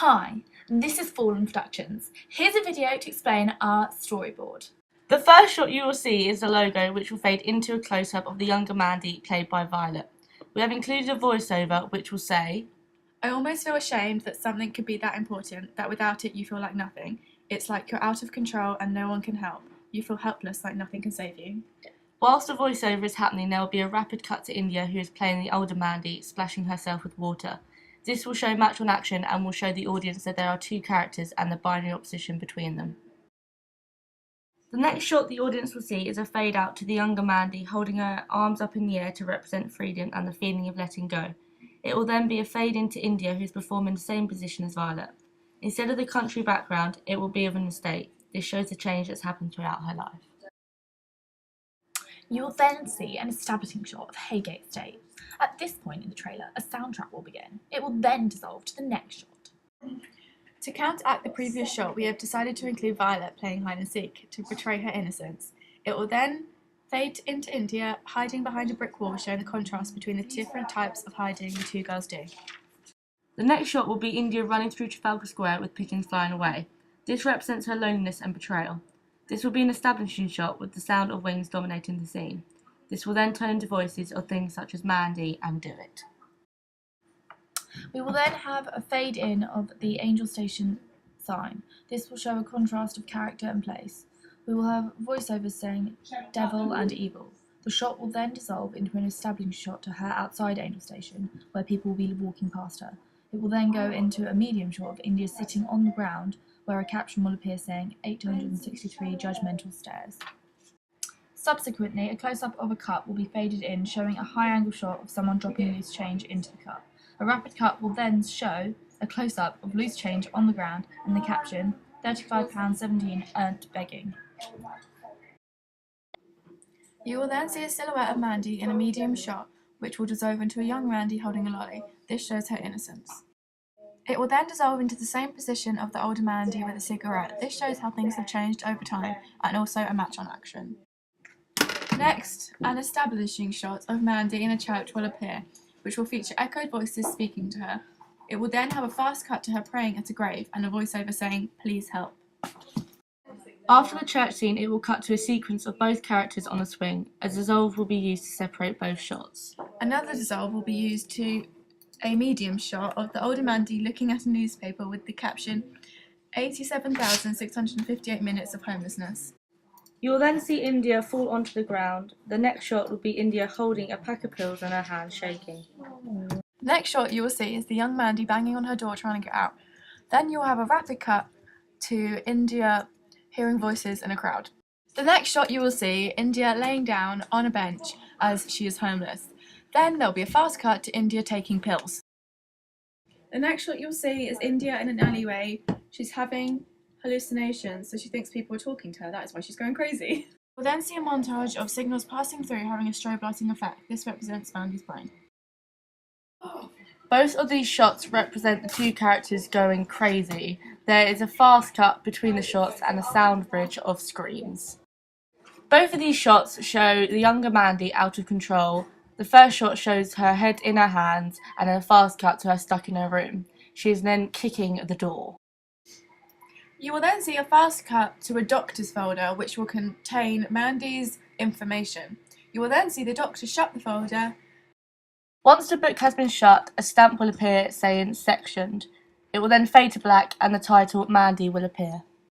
Hi, this is Fallen Productions. Here's a video to explain our storyboard. The first shot you will see is the logo, which will fade into a close-up of the younger Mandy, played by Violet. We have included a voiceover which will say, "I almost feel ashamed that something could be that important, that without it you feel like nothing. It's like you're out of control and no one can help. You feel helpless, like nothing can save you." Whilst the voiceover is happening, there will be a rapid cut to India, who is playing the older Mandy, splashing herself with water. This will show match on action and will show the audience that there are two characters and the binary opposition between them. The next shot the audience will see is a fade out to the younger Mandy holding her arms up in the air to represent freedom and the feeling of letting go. It will then be a fade into India, who is performing the same position as Violet. Instead of the country background, it will be of an estate. This shows the change that's happened throughout her life. You will then see an establishing shot of Haygate Estate. At this point in the trailer, a soundtrack will begin. It will then dissolve to the next shot. To counteract the previous shot, we have decided to include Violet playing hide and seek to portray her innocence. It will then fade into India, hiding behind a brick wall, showing the contrast between the different types of hiding the two girls do. The next shot will be India running through Trafalgar Square with pigeons flying away. This represents her loneliness and betrayal. This will be an establishing shot with the sound of wings dominating the scene. This will then turn into voices of things such as Mandy and Do It. We will then have a fade in of the Angel Station sign. This will show a contrast of character and place. We will have voiceovers saying devil and evil. The shot will then dissolve into an establishing shot to her outside Angel Station, where people will be walking past her. It will then go into a medium shot of India sitting on the ground, where a caption will appear saying 863 judgmental stares. Subsequently, a close-up of a cup will be faded in, showing a high-angle shot of someone dropping loose change into the cup. A rapid cut will then show a close-up of loose change on the ground and the caption, £35.17 earned begging. You will then see a silhouette of Mandy in a medium shot, which will dissolve into a young Mandy holding a lolly. This shows her innocence. It will then dissolve into the same position of the older Mandy with a cigarette. This shows how things have changed over time, and also a match on action. Next, an establishing shot of Mandy in a church will appear, which will feature echoed voices speaking to her. It will then have a fast cut to her praying at a grave and a voiceover saying, "Please help." After the church scene, it will cut to a sequence of both characters on a swing. A dissolve will be used to separate both shots. Another dissolve will be used to a medium shot of the older Mandy looking at a newspaper with the caption, 87,658 minutes of homelessness. You will then see India fall onto the ground. The next shot will be India holding a pack of pills in her hand, shaking. The next shot you will see is the young Mandy banging on her door trying to get out. Then you will have a rapid cut to India hearing voices in a crowd. The next shot you will see India laying down on a bench as she is homeless. Then there'll be a fast cut to India taking pills. The next shot you'll see is India in an alleyway. She's having hallucinations, so she thinks people are talking to her. That is why she's going crazy. We'll then see a montage of signals passing through having a strobe lighting effect. This represents Mandy's brain. Both of these shots represent the two characters going crazy. There is a fast cut between the shots and a sound bridge of screams. Both of these shots show the younger Mandy out of control. The first shot shows her head in her hands and a fast cut to her stuck in her room. She is then kicking the door. You will then see a fast cut to a doctor's folder which will contain Mandy's information. You will then see the doctor shut the folder. Once the book has been shut, a stamp will appear saying sectioned. It will then fade to black and the title Mandy will appear.